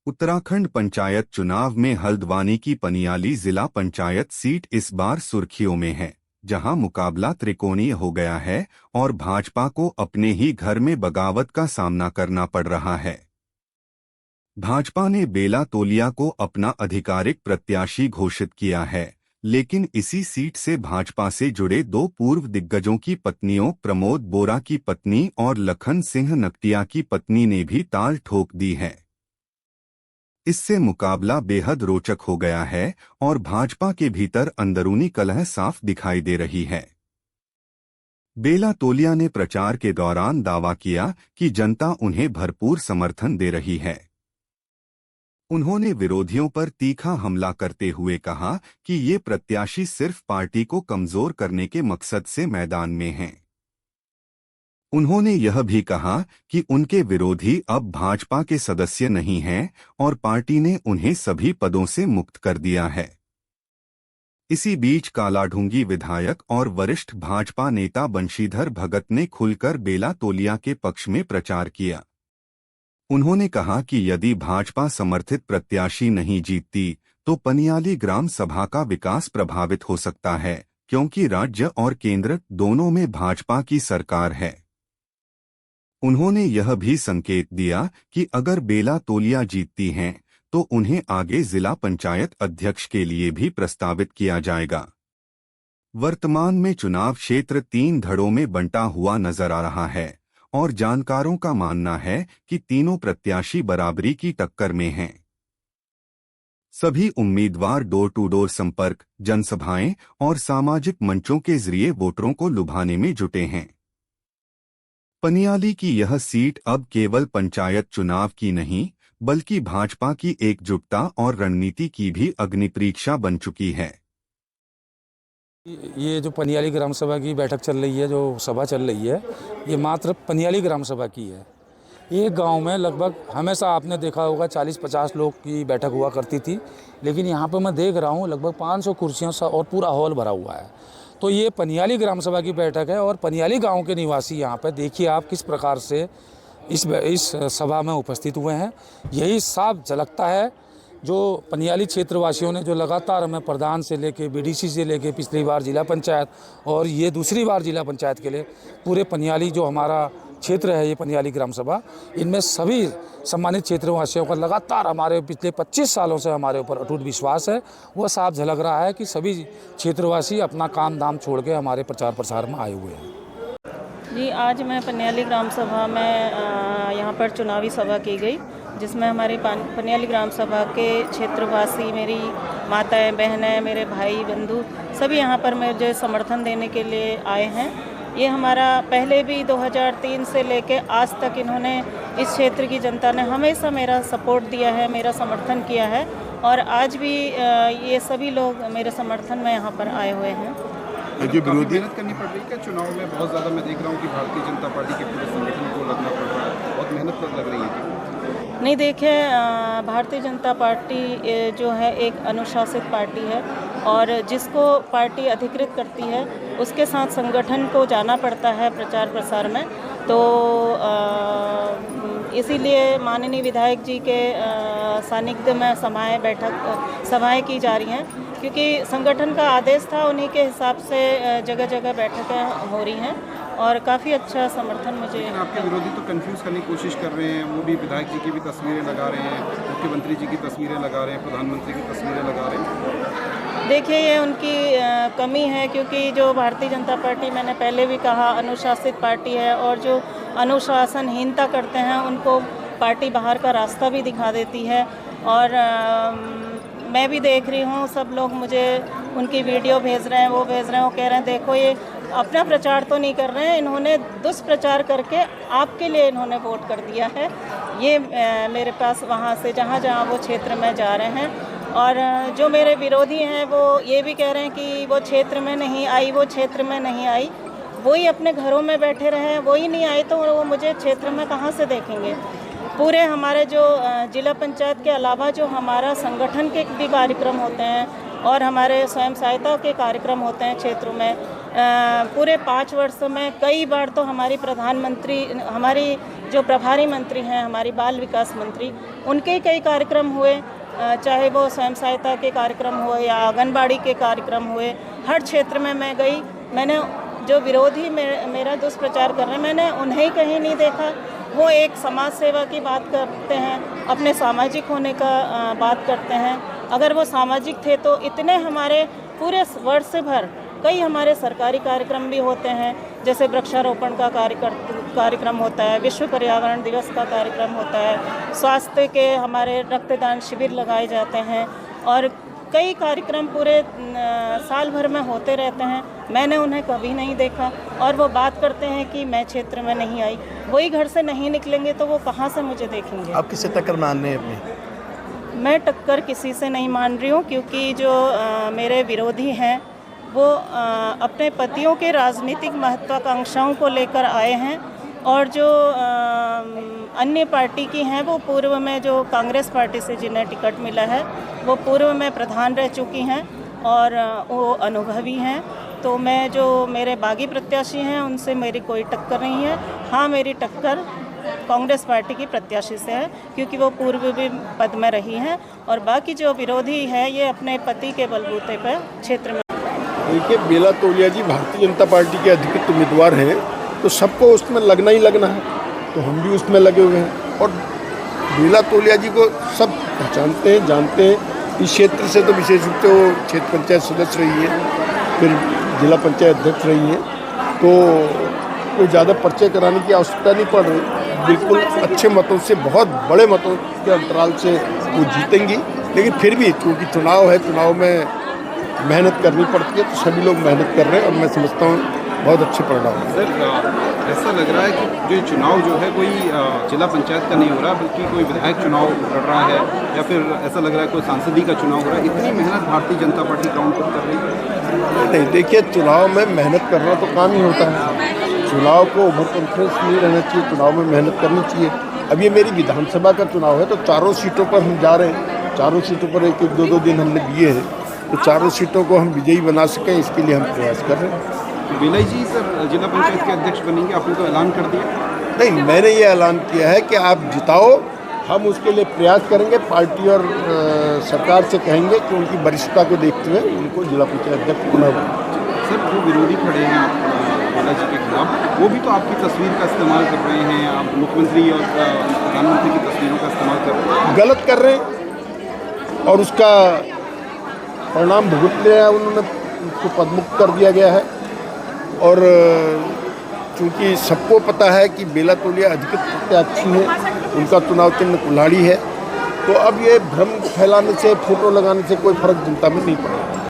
उत्तराखंड पंचायत चुनाव में हल्द्वानी की पनियाली जिला पंचायत सीट इस बार सुर्खियों में है, जहां मुकाबला त्रिकोणीय हो गया है और भाजपा को अपने ही घर में बगावत का सामना करना पड़ रहा है। भाजपा ने बेला तोलिया को अपना आधिकारिक प्रत्याशी घोषित किया है, लेकिन इसी सीट से भाजपा से जुड़े दो पूर्व दिग्गजों की पत्नियों प्रमोद बोरा की पत्नी और लखन सिंह नकटिया की पत्नी ने भी ताल ठोक दी है। इससे मुकाबला बेहद रोचक हो गया है और भाजपा के भीतर अंदरूनी कलह साफ दिखाई दे रही है। बेला तोलिया ने प्रचार के दौरान दावा किया कि जनता उन्हें भरपूर समर्थन दे रही है। उन्होंने विरोधियों पर तीखा हमला करते हुए कहा कि ये प्रत्याशी सिर्फ पार्टी को कमजोर करने के मकसद से मैदान में हैं। उन्होंने यह भी कहा कि उनके विरोधी अब भाजपा के सदस्य नहीं हैं और पार्टी ने उन्हें सभी पदों से मुक्त कर दिया है। इसी बीच कालाढूंगी विधायक और वरिष्ठ भाजपा नेता बंशीधर भगत ने खुलकर बेला तोलिया के पक्ष में प्रचार किया। उन्होंने कहा कि यदि भाजपा समर्थित प्रत्याशी नहीं जीतती तो पनियाली ग्राम सभा का विकास प्रभावित हो सकता है, क्योंकि राज्य और केंद्र दोनों में भाजपा की सरकार है। उन्होंने यह भी संकेत दिया कि अगर बेला तोलिया जीतती हैं तो उन्हें आगे जिला पंचायत अध्यक्ष के लिए भी प्रस्तावित किया जाएगा। वर्तमान में चुनाव क्षेत्र 3 धड़ों में बंटा हुआ नजर आ रहा है और जानकारों का मानना है कि तीनों प्रत्याशी बराबरी की टक्कर में हैं। सभी उम्मीदवार डोर टू डोर संपर्क, जनसभाएं और सामाजिक मंचों के जरिए वोटरों को लुभाने में जुटे हैं। पनियाली की यह सीट अब केवल पंचायत चुनाव की नहीं, बल्कि भाजपा की एकजुटता और रणनीति की भी अग्निपरीक्षा बन चुकी है। ये जो पनियाली ग्राम सभा की बैठक चल रही है, जो सभा चल रही है, ये मात्र पनियाली ग्राम सभा की है। एक गांव में लगभग हमेशा आपने देखा होगा 40-50 लोग की बैठक हुआ करती थी, लेकिन यहाँ पर मैं देख रहा हूँ लगभग 500 कुर्सियों सा और पूरा हॉल भरा हुआ है। तो ये पनियाली ग्राम सभा की बैठक है और पनियाली गांव के निवासी यहाँ पर देखिए आप किस प्रकार से इस सभा में उपस्थित हुए हैं। यही साफ झलकता है जो पनियाली क्षेत्रवासियों ने जो लगातार हमें प्रधान से लेके बीडीसी से लेके पिछली बार जिला पंचायत और ये दूसरी बार जिला पंचायत के लिए पूरे पनियाली जो हमारा क्षेत्र है, ये पनियाली ग्राम सभा, इनमें सभी सम्मानित क्षेत्रवासियों का लगातार हमारे पिछले 25 सालों से हमारे ऊपर अटूट विश्वास है। वह साफ झलक रहा है कि सभी क्षेत्रवासी अपना काम धाम छोड़ के हमारे प्रचार प्रसार में आए हुए हैं। जी, आज मैं पनियाली ग्राम सभा में यहाँ पर चुनावी सभा की गई, जिसमें हमारी पनियाली ग्राम सभा के क्षेत्रवासी, मेरी माताएं, बहनें, मेरे भाई बंधु सभी यहाँ पर मुझे समर्थन देने के लिए आए हैं। ये हमारा पहले भी 2003 से लेके आज तक इन्होंने इस क्षेत्र की जनता ने हमेशा मेरा सपोर्ट दिया है, मेरा समर्थन किया है और आज भी ये सभी लोग मेरे समर्थन में यहाँ पर आए हुए हैं। जो विरोधी मेहनत करनी पड़ रही है चुनाव में, बहुत ज़्यादा मैं देख रहा हूँ कि भारतीय जनता पार्टी के पूरे संगठन को लगना पड़ रहा है, बहुत मेहनत लग रही है। नहीं, देखिए, भारतीय जनता पार्टी जो है एक अनुशासित पार्टी है और जिसको पार्टी अधिकृत करती है उसके साथ संगठन को जाना पड़ता है प्रचार प्रसार में। तो इसीलिए माननीय विधायक जी के सानिध्य में सभाएं की जा रही हैं, क्योंकि संगठन का आदेश था, उन्हीं के हिसाब से जगह जगह बैठकें हो रही हैं और काफ़ी अच्छा समर्थन मुझे। आपके विरोधी तो कंफ्यूज करने की कोशिश कर रहे हैं, वो भी विधायक जी की भी तस्वीरें लगा रहे हैं, मुख्यमंत्री जी की तस्वीरें लगा रहे हैं, प्रधानमंत्री की तस्वीरें लगा रहे हैं। देखिए, ये उनकी कमी है, क्योंकि जो भारतीय जनता पार्टी, मैंने पहले भी कहा, अनुशासित पार्टी है और जो अनुशासनहीनता करते हैं उनको पार्टी बाहर का रास्ता भी दिखा देती है। और मैं भी देख रही हूँ, सब लोग मुझे उनकी वीडियो भेज रहे हैं, वो भेज रहे हैं, वो कह रहे हैं देखो ये अपना प्रचार तो नहीं कर रहे हैं, इन्होंने दुष्प्रचार करके आपके लिए इन्होंने वोट कर दिया है। ये मेरे पास वहाँ से जहाँ जहाँ वो क्षेत्र में जा रहे हैं और जो मेरे विरोधी हैं वो ये भी कह रहे हैं कि वो क्षेत्र में नहीं आई, वो क्षेत्र में नहीं आई, वही अपने घरों में बैठे रहे, वही नहीं आए तो वो मुझे क्षेत्र में कहाँ से देखेंगे। पूरे हमारे जो जिला पंचायत के अलावा जो हमारा संगठन के भी कार्यक्रम होते हैं और हमारे स्वयं सहायता के कार्यक्रम होते हैं क्षेत्रों में, पूरे 5 वर्षों में कई बार तो हमारी प्रधानमंत्री, हमारी जो प्रभारी मंत्री हैं, हमारी बाल विकास मंत्री, उनके कई कार्यक्रम हुए, चाहे वो स्वयं सहायता के कार्यक्रम हुए या आंगनबाड़ी के कार्यक्रम हुए। हर क्षेत्र में मैं गई, मैंने जो विरोधी मेरा दुष्प्रचार कर रहे हैं, मैंने उन्हें कहीं नहीं देखा। वो एक समाज सेवा की बात करते हैं, अपने सामाजिक होने का बात करते हैं। अगर वो सामाजिक थे तो इतने हमारे पूरे वर्ष भर कई हमारे सरकारी कार्यक्रम भी होते हैं, जैसे वृक्षारोपण का कार्यक्रम होता है, विश्व पर्यावरण दिवस का कार्यक्रम होता है, स्वास्थ्य के हमारे रक्तदान शिविर लगाए जाते हैं और कई कार्यक्रम पूरे साल भर में होते रहते हैं। मैंने उन्हें कभी नहीं देखा और वो बात करते हैं कि मैं क्षेत्र में नहीं आई। वही घर से नहीं निकलेंगे तो वो कहाँ से मुझे देखेंगे। आप किससे टक्कर मान रहे हैं अपनी? मैं टक्कर किसी से नहीं मान रही हूँ, क्योंकि जो मेरे विरोधी हैं वो अपने पतियों के राजनीतिक महत्वाकांक्षाओं को लेकर आए हैं और जो अन्य पार्टी की हैं वो पूर्व में जो कांग्रेस पार्टी से जिन्हें टिकट मिला है वो पूर्व में प्रधान रह चुकी हैं और वो अनुभवी हैं। तो मैं जो मेरे बागी प्रत्याशी हैं उनसे मेरी कोई टक्कर नहीं है। हाँ, मेरी टक्कर कांग्रेस पार्टी की प्रत्याशी से है, क्योंकि वो पूर्व भी पद में रही हैं और बाकी जो विरोधी है ये अपने पति के बलबूते पर क्षेत्र में। देखिए, बेला तोलिया जी भारतीय जनता पार्टी के अधिकृत उम्मीदवार हैं, तो सबको उसमें लगना ही लगना है, तो हम भी उसमें लगे हुए हैं। और बेला तोलिया जी को सब पहचानते हैं, जानते हैं। इस क्षेत्र से तो विशेष रूप से वो क्षेत्र पंचायत सदस्य रही है, फिर जिला पंचायत अध्यक्ष रही है, तो कोई ज़्यादा परिचय कराने की आवश्यकता नहीं पड़ रही। बिल्कुल अच्छे मतों से, बहुत बड़े मतों के अंतराल से वो जीतेंगी। लेकिन फिर भी क्योंकि चुनाव है, चुनाव में मेहनत करनी पड़ती है, तो सभी लोग मेहनत कर रहे हैं और मैं समझता हूँ बहुत अच्छे परिणाम। सर, ऐसा लग रहा है कि जो चुनाव जो है कोई जिला पंचायत का नहीं हो रहा, बल्कि कोई विधायक चुनाव लड़ रहा है, या फिर ऐसा लग रहा है कोई सांसदी का चुनाव हो रहा है। इतनी मेहनत भारतीय जनता पार्टी ग्राउंड पर कर रही है। नहीं, देखिए, चुनाव में मेहनत करना तो काम ही होता है। चुनाव को ओवर कॉन्फिडेंस नहीं रहना चाहिए, चुनाव में मेहनत करनी चाहिए। अब ये मेरी विधानसभा का चुनाव है, तो चारों सीटों पर हम जा रहे हैं। चारों सीटों पर एक 2-2 दिन हमने दिए हैं, तो चारों सीटों को हम विजयी बना सकें, इसके लिए हम प्रयास कर रहे हैं। बेला जी सर जिला पंचायत के अध्यक्ष बनेंगे, आपने तो ऐलान कर दिया? नहीं, मैंने ये ऐलान किया है कि आप जिताओ, हम उसके लिए प्रयास करेंगे। पार्टी और सरकार से कहेंगे कि उनकी वरिष्ठता को देखते हुए उनको जिला पंचायत अध्यक्ष पुनः बनाएं। सर, जो विरोधी खड़े हैं बेला जी के खिलाफ, वो भी तो आपकी तस्वीर का इस्तेमाल कर रहे हैं, आप मुख्यमंत्री और प्रधानमंत्री की तस्वीरों का इस्तेमाल कर रहे हैं। गलत कर रहे हैं और उसका परिणाम भुगत लिया है उन्होंने, उनको पदमुक्त कर दिया गया है। और चूँकि सबको पता है कि बेला तोलिया अधिकृत प्रत्याशी हैं, उनका चुनाव चिन्ह कुल्हाड़ी है, तो अब ये भ्रम फैलाने से, फोटो लगाने से कोई फर्क जनता में नहीं पड़ेगा।